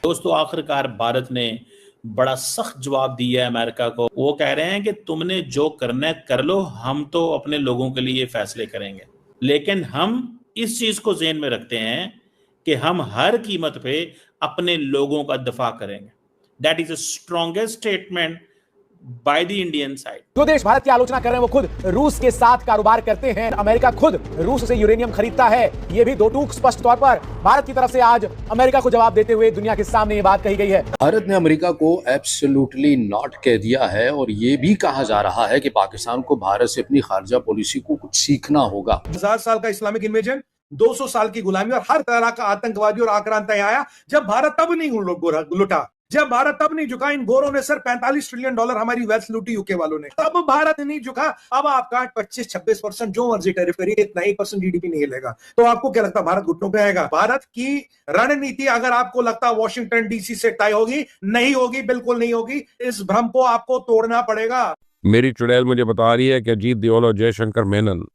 दोस्तों, आखिरकार भारत ने बड़ा सख्त जवाब दिया है अमेरिका को। वो कह रहे हैं कि तुमने जो करना है कर लो, हम तो अपने लोगों के लिए फैसले करेंगे। लेकिन हम इस चीज को ज़हन में रखते हैं कि हम हर कीमत पे अपने लोगों का दफा करेंगे। That is the strongest statement by the Indian side. जो देश भारत की आलोचना कर रहे हैं वो खुद रूस के साथ कारोबार करते हैं। अमेरिका खुद रूस से यूरेनियम खरीदता है। ये भी दो टूक स्पष्ट तौर पर भारत की तरफ से आज अमेरिका को जवाब देते हुए दुनिया के सामने ये बात कही गई है। भारत ने अमेरिका को एब्सोल्युटली नॉट कह दिया है और ये भी कहा जा रहा है कि पाकिस्तान को भारत से अपनी खारजा पॉलिसी को कुछ सीखना होगा। 1000 साल का इस्लामिक इन्वेजन, 200 साल की गुलामी और हर तरह का आतंकवादी और आक्रांता आया। जब भारत तब नहीं लुटा, जब भारत तब नहीं झुका। इन गोरों ने सर $45 ट्रिलियन हमारी वेल्थ लूटी यूके वालों ने, तब भारत नहीं झुका। अब आपका 25-26% जो मर्जी टैरिफ करिए, इतना 1% जीडीपी नहीं हिलेगा। तो आपको क्या लगता है भारत घुटनों पे आएगा? भारत की रणनीति अगर आपको लगता है वॉशिंगटन डीसी से तय होगी, नहीं होगी, बिल्कुल नहीं होगी। इस भ्रम को आपको तोड़ना पड़ेगा। मेरी चुड़ैल मुझे बता रही है कि अजीत देओल और जयशंकर मेनन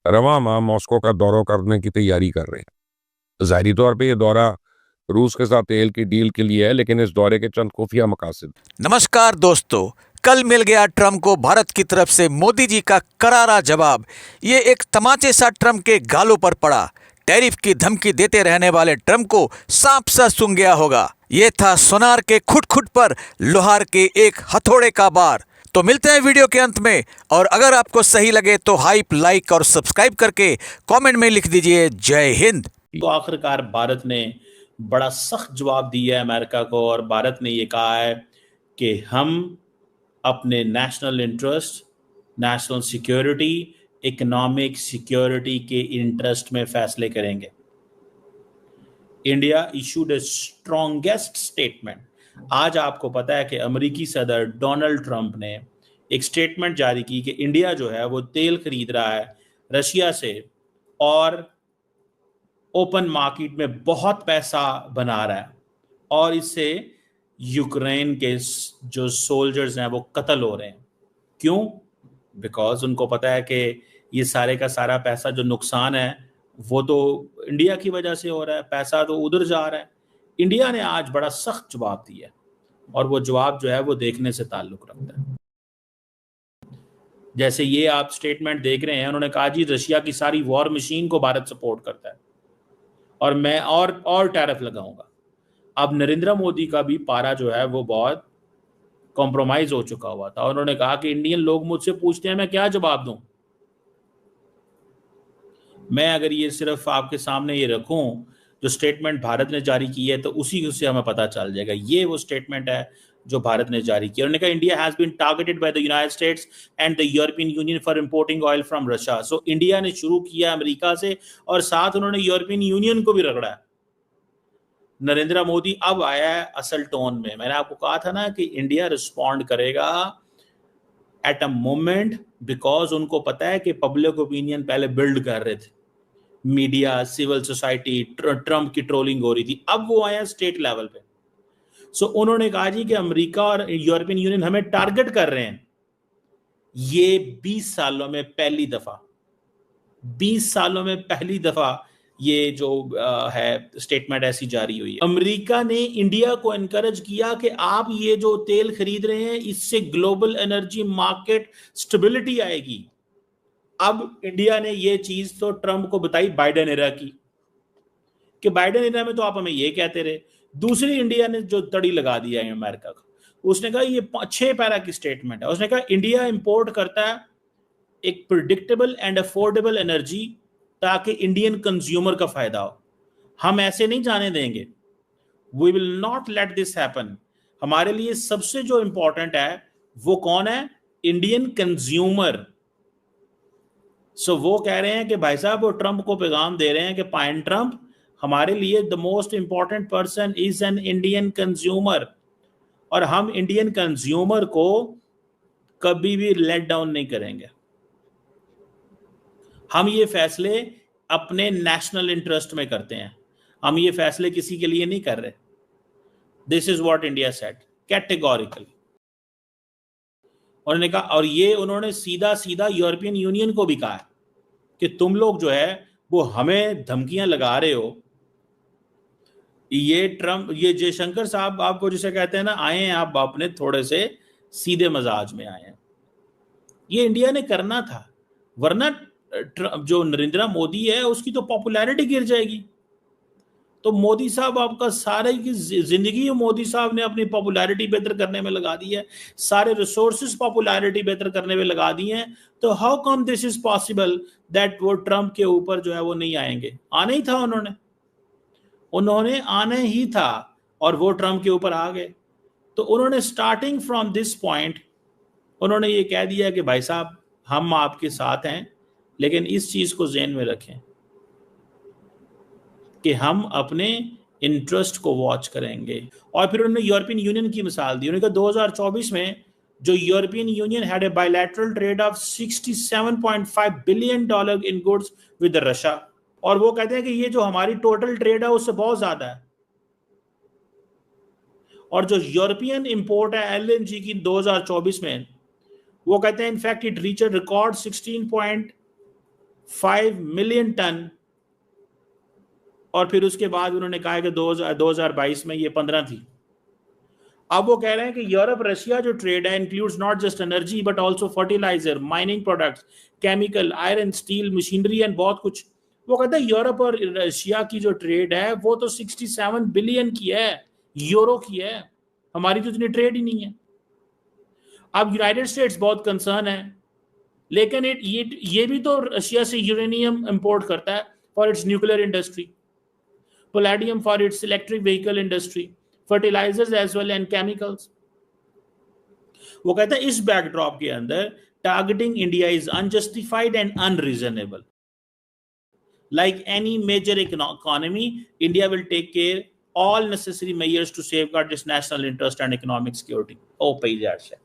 रवां माह मॉस्को का दौरा करने की तैयारी कर रहे हैं। जाहिरी तौर पे ये दौरा रूस के साथ तेल की डील के लिए है, लेकिन इस दौरे के चंद खुफिया मकासद। नमस्कार दोस्तों, कल मिल गया ट्रंप को भारत की तरफ से मोदी जी का करारा जवाब। ये एक तमाचे सा ट्रंप के गालों पर पड़ा। टैरिफ की धमकी देते रहने वाले ट्रंप को सांप सा सूंघ गया होगा। ये था सोनार के खुट खुट पर लोहार के एक हथौड़े का बार। तो मिलते हैं वीडियो के अंत में, और अगर आपको सही लगे तो हाइप, लाइक और सब्सक्राइब करके कमेंट में लिख दीजिए जय हिंद। तो आखिरकार भारत ने बड़ा सख्त जवाब दिया है अमेरिका को, और भारत ने ये कहा है कि हम अपने national interest, national security, economic security के इंटरेस्ट में फैसले करेंगे। इंडिया इशूड ए स्ट्रॉन्गेस्ट स्टेटमेंट। आज आपको पता है कि अमेरिकी सदर डोनाल्ड ट्रंप ने एक स्टेटमेंट जारी की कि इंडिया जो है वो तेल खरीद रहा है रशिया से, और ओपन मार्केट में बहुत पैसा बना रहा है, और इससे यूक्रेन के जो सोल्जर्स हैं वो कत्ल हो रहे हैं। क्यों? बिकॉज उनको पता है कि ये सारे का सारा पैसा जो नुकसान है वो तो इंडिया की वजह से हो रहा है, पैसा तो उधर जा रहा है। इंडिया ने आज बड़ा सख्त जवाब दिया, और वो जवाब जो है वो देखने से ताल्लुक रखता है। जैसे ये आप स्टेटमेंट देख रहे हैं, उन्होंने कहा जी रशिया की सारी वॉर मशीन को भारत सपोर्ट करता है और मैं और टैरिफ लगाऊंगा। अब नरेंद्र मोदी का भी पारा जो है वो बहुत कॉम्प्रोमाइज हो चुका हुआ था। उन्होंने कहा कि इंडियन लोग मुझसे पूछते हैं मैं क्या जवाब दूं। मैं अगर ये सिर्फ आपके सामने ये रखूं जो स्टेटमेंट भारत ने जारी की है, तो उसी से हमें पता चल जाएगा। ये वो स्टेटमेंट है जो भारत ने जारी किया। उन्होंने कहा India has been targeted by the United States and the European Union for importing oil from Russia. So India ने शुरू किया अमेरिका से, और साथ उन्होंने यूरोपियन यूनियन को भी रगड़ा है। नरेंद्र मोदी अब आया है असल टोन में। मैंने आपको कहा था ना कि इंडिया रिस्पॉन्ड करेगा एट अ मोमेंट, बिकॉज उनको पता है कि पब्लिक ओपिनियन पहले बिल्ड कर रहे थे, मीडिया, सिविल सोसाइटी, ट्रंप की ट्रोलिंग हो रही थी। अब वो आया स्टेट लेवल पे। सो उन्होंने कहा जी कि अमेरिका और यूरोपियन यूनियन हमें टारगेट कर रहे हैं। ये 20 सालों में पहली दफा, 20 सालों में पहली दफा ये जो है स्टेटमेंट ऐसी जारी हुई है। अमेरिका ने इंडिया को एनकरेज किया कि आप ये जो तेल खरीद रहे हैं इससे ग्लोबल एनर्जी मार्केट स्टेबिलिटी आएगी। अब इंडिया ने ये चीज तो ट्रंप को बताई बाइडेन एरा की, कि बाइडेन एरा में तो आप हमें ये कहते रहे। दूसरी इंडिया ने जो तड़ी लगा दिया है अमेरिका का, उसने कहा ये 6 पैरा की स्टेटमेंट है। उसने कहा इंडिया इंपोर्ट करता है एक प्रिडिक्टेबल एंड अफोर्डेबल एनर्जी ताकि इंडियन कंज्यूमर का फायदा हो। हम ऐसे नहीं जाने देंगे। We will not let this happen. हमारे लिए सबसे जो इंपॉर्टेंट है वो कौन है? Indian consumer. सो वो कह रहे हैं कि भाई साहब वो ट्रंप को पैगाम दे रहे हैं कि पाइन ट्रंप, हमारे लिए the most important person is an Indian consumer, और हम इंडियन कंज्यूमर को कभी भी लेट डाउन नहीं करेंगे। हम ये फैसले अपने नेशनल इंटरेस्ट में करते हैं, हम ये फैसले किसी के लिए नहीं कर रहे। This is what India said categorically. उन्होंने कहा, और ये उन्होंने सीधा सीधा यूरोपियन यूनियन को भी कहा है कि तुम लोग जो है वो हमें धमकियां लगा रहे हो, ये ट्रम्प, ये जयशंकर साहब आपको जिसे कहते हैं ना, आए हैं आप अपने थोड़े से सीधे मजाज में आए हैं। ये इंडिया ने करना था, वरना जो नरेंद्र मोदी है उसकी तो पॉपुलैरिटी गिर जाएगी। तो मोदी साहब आपका सारे की जिंदगी मोदी साहब ने अपनी पॉपुलैरिटी बेहतर करने में लगा दी है, सारे रिसोर्सेज पॉपुलैरिटी बेहतर करने में लगा दी हैं। तो how come this is possible that वो ट्रम्प के ऊपर जो है वो नहीं आएंगे? आना ही था उन्होंने आना ही था, और वो ट्रम्प के ऊपर आ गए। तो उन्होंने स्टार्टिंग फ्रॉम दिस पॉइंट उन्होंने ये कह दिया कि भाई साहब हम आपके साथ हैं, लेकिन इस चीज को ज़हन में रखें कि हम अपने इंटरेस्ट को वॉच करेंगे। और फिर उन्होंने यूरोपियन यूनियन की मिसाल दी। उन्होंने कहा 2024 में जो European union had a bilateral trade off $67.5 billion in goods with Russia, और वो कहते हैं कि ये जो हमारी टोटल ट्रेड है उससे बहुत ज्यादा है। और जो यूरोपियन इंपोर्ट है एलएनजी की 2024 में, वो कहते हैं in fact it reach record 16.5 million ton. और फिर उसके बाद उन्होंने कहा कि 2022 में ये 15 थी। अब वो कह रहे हैं कि यूरोप रशिया जो ट्रेड है includes not just energy but also fertiliser, mining products, chemical, iron, steel, machinery and बहुत कुछ। वो कहते हैं यूरोप और रशिया की जो ट्रेड है वो तो 67 बिलियन की है, यूरो की है, हमारी तो इतनी ट्रेड ही नहीं है। अब यूनाइटेड स्टेट्स बहुत कंसर्न है, लेकिन ये भी तो रशिया से यूरेनियम इंपोर्ट करता है for its nuclear industry, palladium for its electric vehicle industry, fertilizers as well and chemicals. वो कहता है इस बैकड्रॉप के अंदर targeting India is unjustified and unreasonable. Like any major economy, India will take care all necessary measures to safeguard its national interest and economic security. ओ पैजाश है,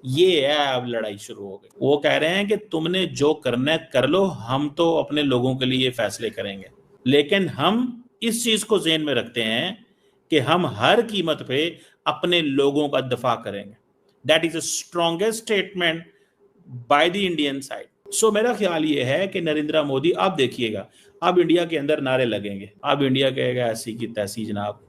ये है, अब लड़ाई शुरू हो गई। वो कह रहे हैं कि तुमने जो करना है कर लो, हम तो अपने लोगों के लिए फैसले करेंगे, लेकिन हम इस चीज को ज़हन में रखते हैं कि हम हर कीमत पे अपने लोगों का दफा करेंगे। That is the strongest statement by the Indian side. So मेरा ख्याल ये है कि नरेंद्र मोदी, आप देखिएगा अब इंडिया के अंदर नारे लगेंगे, अब इंडिया कहेगा ऐसी की तैसी जनाब,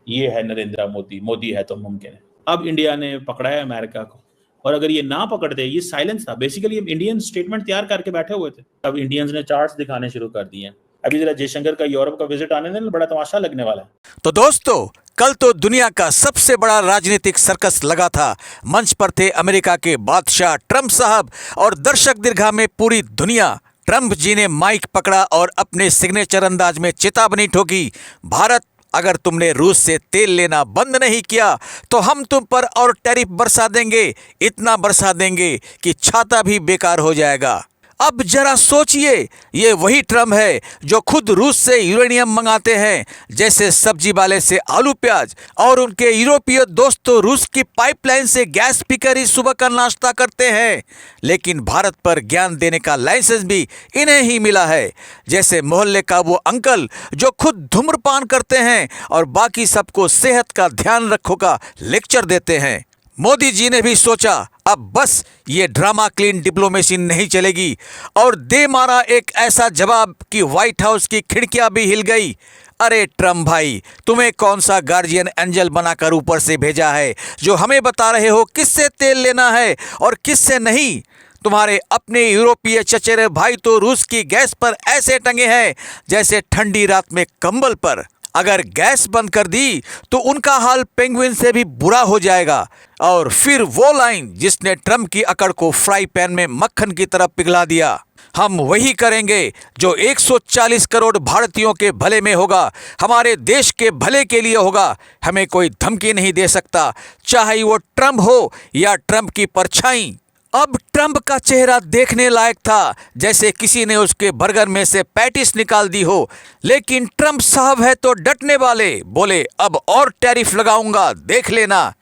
ये है नरेंद्र मोदी, मोदी है तो मुमकिन है। अब इंडिया ने पकड़ा है अमेरिका को, और अगर ये ना पकड़ते, ये साइलेंस था बेसिकली, इंडियन स्टेटमेंट तैयार करके बैठे हुए थे। अब इंडियंस ने चार्ट्स दिखाने शुरू कर दिए हैं। अभी जरा जयशंकर का यूरोप का विजिट आने देना, बड़ा तमाशा लगने वाला है। तो दोस्तों, कल तो दुनिया का सबसे बड़ा राजनीतिक सर्कस लगा था। मंच पर थे अमेरिका के बादशाह ट्रंप साहब और दर्शक दीर्घा में पूरी दुनिया। ट्रंप जी ने माइक पकड़ा और अपने सिग्नेचर अंदाज में चेतावनी ठोकी, भारत अगर तुमने रूस से तेल लेना बंद नहीं किया तो हम तुम पर और टैरिफ बरसा देंगे, इतना बरसा देंगे कि छाता भी बेकार हो जाएगा। अब जरा सोचिए, ये वही ट्रम्प है जो खुद रूस से यूरेनियम मंगाते हैं, जैसे सब्जी वाले से आलू प्याज, और उनके यूरोपीय दोस्त तो रूस की पाइपलाइन से गैस पीकर ही सुबह का नाश्ता करते हैं। लेकिन भारत पर ज्ञान देने का लाइसेंस भी इन्हें ही मिला है, जैसे मोहल्ले का वो अंकल जो खुद धूम्रपान करते हैं और बाकी सबको सेहत का ध्यान रखो का लेक्चर देते हैं। मोदी जी ने भी सोचा अब बस ये ड्रामा क्लीन डिप्लोमेसी नहीं चलेगी, और दे मारा एक ऐसा जवाब कि व्हाइट हाउस की खिड़कियां भी हिल गई। अरे ट्रम्प भाई, तुम्हें कौन सा गार्जियन एंजल बनाकर ऊपर से भेजा है जो हमें बता रहे हो किससे तेल लेना है और किससे नहीं? तुम्हारे अपने यूरोपीय चचेरे भाई तो रूस की गैस पर ऐसे टंगे हैं जैसे ठंडी रात में कंबल पर। अगर गैस बंद कर दी तो उनका हाल पेंगुइन से भी बुरा हो जाएगा। और फिर वो लाइन जिसने ट्रम्प की अकड़ को फ्राई पैन में मक्खन की तरह पिघला दिया, हम वही करेंगे जो 140 करोड़ भारतीयों के भले में होगा, हमारे देश के भले के लिए होगा। हमें कोई धमकी नहीं दे सकता, चाहे वो ट्रम्प हो या ट्रम्प की परछाई। अब ट्रम्प का चेहरा देखने लायक था, जैसे किसी ने उसके बर्गर में से पैटिस निकाल दी हो। लेकिन ट्रम्प साहब है तो डटने वाले, बोले अब और टैरिफ लगाऊंगा, देख लेना।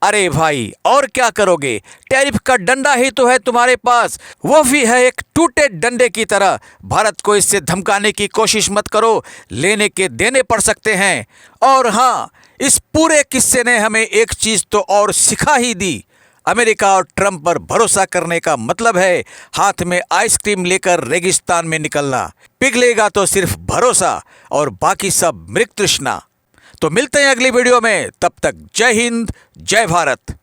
अरे भाई, और क्या करोगे? टैरिफ का डंडा ही तो है तुम्हारे पास, वो भी है एक टूटे डंडे की तरह। भारत को इससे धमकाने की कोशिश मत करो, लेने के देने पड़ सकते हैं। और हाँ, इस पूरे किस्से ने हमें एक चीज तो और सिखा ही दी, अमेरिका और ट्रम्प पर भरोसा करने का मतलब है हाथ में आइसक्रीम लेकर रेगिस्तान में निकलना। पिघलेगा तो सिर्फ भरोसा और बाकी सब मृग तृष्णा। तो मिलते हैं अगली वीडियो में, तब तक जय हिंद, जय भारत।